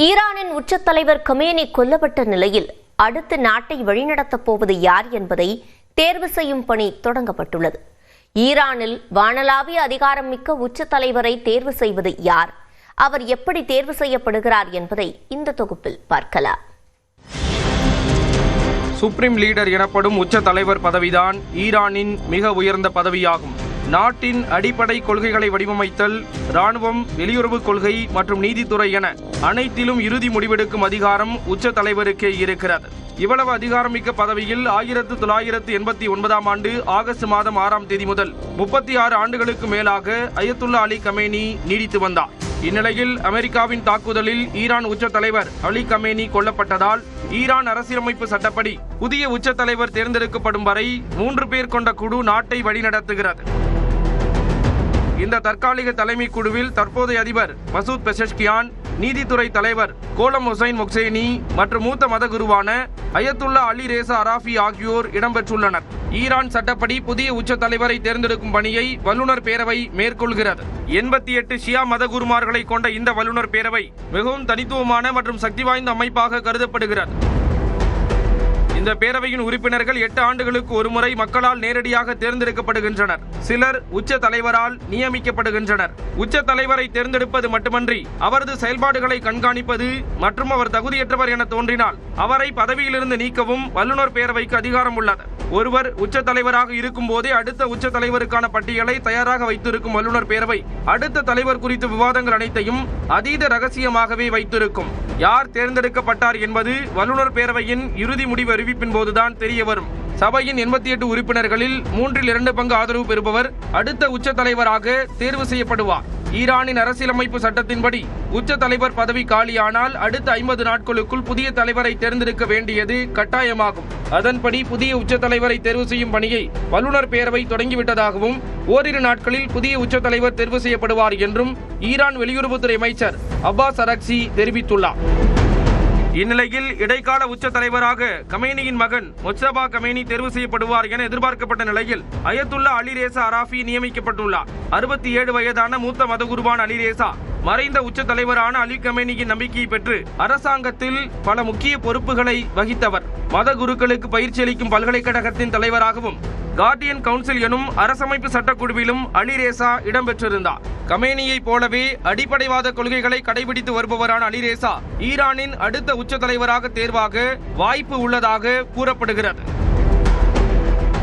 ஈரானின் உச்ச தலைவர் கமேனி கொல்லப்பட்ட நிலையில் அடுத்து நாட்டை வழிநடத்தப் போவது யார் என்பதை தேர்வு செய்யும் பணி தொடங்கப்பட்டுள்ளது. ஈரானில் வானளாவிய அதிகாரம் மிக்க உச்ச தலைவரை தேர்வு செய்வது யார், அவர் எப்படி தேர்வு செய்யப்படுகிறார் என்பதை இந்த தொகுப்பில் பார்க்கலாம். சுப்ரீம் லீடர் எனப்படும் உச்ச தலைவர் பதவிதான் ஈரானின் மிக உயர்ந்த பதவியாகும். நாட்டின் அடிப்படை கொள்கைகளை வடிவமைத்தல், ராணுவம், வெளியுறவு கொள்கை மற்றும் நீதித்துறை என அனைத்திலும் இறுதி முடிவெடுக்கும் அதிகாரம் உச்ச தலைவருக்கே இருக்கிறது. இவ்வளவு அதிகாரமிக்க பதவியில் 1989 ஆண்டு ஆகஸ்ட் மாதம் 6ஆம் தேதி முதல் 36 ஆண்டுகளுக்கு மேலாக அயத்துல்லா அலி கமேனி நீடித்து வந்தார். இந்நிலையில் அமெரிக்காவின் தாக்குதலில் ஈரான் உச்ச தலைவர் அலி கமேனி கொல்லப்பட்டதால் ஈரான் அரசியலமைப்பு சட்டப்படி புதிய உச்ச தலைவர் தேர்ந்தெடுக்கப்படும் வரை 3 பேர் கொண்ட குழு நாட்டை வழிநடத்துகிறது. இந்த தற்காலிக தலைமை குழுவில் தற்போதைய அதிபர் மசூத் பெஷஷ்கியான், நீதித்துறை தலைவர் கோலம் ஹுசைன் மொக்சேனி மற்றும் மூத்த மத குருவான அயத்துல்லா அலி ரேசா அராஃபி ஆகியோர் இடம்பெற்றுள்ளனர். ஈரான் சட்டப்படி புதிய உச்ச தலைவரை தேர்ந்தெடுக்கும் பணியை வல்லுநர் பேரவை மேற்கொள்கிறது. 88 ஷியா மத குருமார்களை கொண்ட இந்த வல்லுநர் பேரவை மிகவும் தனித்துவமான மற்றும் சக்தி வாய்ந்த அமைப்பாக கருதப்படுகிறது. இந்த பேரவையின் உறுப்பினர்கள் 8 ஆண்டுகளுக்கு ஒருமுறை மக்களால் நேரடியாக தேர்ந்தெடுக்கப்படுகின்றனர். சிலர் உச்ச தலைவரால் நியமிக்கப்படுகின்றனர். உச்ச தலைவரை தேர்ந்தெடுப்பது மட்டுமன்றி அவரது செயல்பாடுகளை கண்காணிப்பது மற்றும் அவர் தகுதியற்றவர் என தோன்றினால் அவரை பதவியிலிருந்து நீக்கவும் வல்லுநர் பேரவைக்கு அதிகாரம் உள்ளது. ஒருவர் உச்ச தலைவராக இருக்கும் போதே அடுத்த உச்ச தலைவருக்கான பட்டியலை தயாராக வைத்திருக்கும் வல்லுநர் பேரவை அடுத்த தலைவர் குறித்த விவாதங்கள் அனைத்தையும் அதீத ரகசியமாகவே வைத்திருக்கும். யார் தேர்ந்தெடுக்கப்பட்டார் என்பது வல்லுநர் பேரவையின் இறுதி முடிவு அறிவிப்பின் போதுதான் தெரிய வரும். சபையின் 88 உறுப்பினர்களில் 3/2 பங்கு ஆதரவு பெறுபவர் அடுத்த உச்ச தலைவராக தேர்வு செய்யப்படுவார். ஈரானின் அரசியலமைப்பு சட்டத்தின்படி உச்ச தலைவர் பதவி காலியானால் அடுத்த 50 நாட்களுக்குள் புதிய தலைவரை தேர்ந்தெடுக்க வேண்டியது கட்டாயமாகும். அதன்படி புதிய உச்ச தலைவரை தேர்வு செய்யும் பணியை வல்லுநர் பேரவை தொடங்கிவிட்டதாகவும் ஓரிரு நாட்களில் புதிய உச்ச தலைவர் தேர்வு செய்யப்படுவார் என்றும் ஈரான் வெளியுறவுத்துறை அமைச்சர் அப்பாஸ் அரக்சி தெரிவித்துள்ளார். இந்நிலையில் இடைக்கால உச்ச தலைவராக கமேனியின் மகன் மொஜ்தபா கமேனி தேர்வு செய்யப்படுவார் என எதிர்பார்க்கப்பட்ட நிலையில் அயத்துல்லா அலி ரேசா அராஃபி நியமிக்கப்பட்டுள்ளார். 67 வயதான மூத்த மத குருவான அலி ரேசா மறைந்த உச்ச தலைவரான அலி கமேனியின் நம்பிக்கையை பெற்று அரசாங்கத்தில் பல முக்கிய பொறுப்புகளை வகித்தவர். மத குருக்களுக்கு பயிற்சி அளிக்கும் பல்கலைக்கழகத்தின் தலைவராகவும் கார்டியன் கவுன்சில் எனும் அரசமைப்பு சட்டக்குழுவிலும் அலி ரேசா இடம்பெற்றிருந்தார். கமேனியை போலவே அடிப்படைவாத கொள்கைகளை கடைபிடித்து வருபவரான அலி ரேசா ஈரானின் அடுத்த உச்ச தலைவராக தேர்வாக வாய்ப்பு உள்ளதாக கூறப்படுகிறது.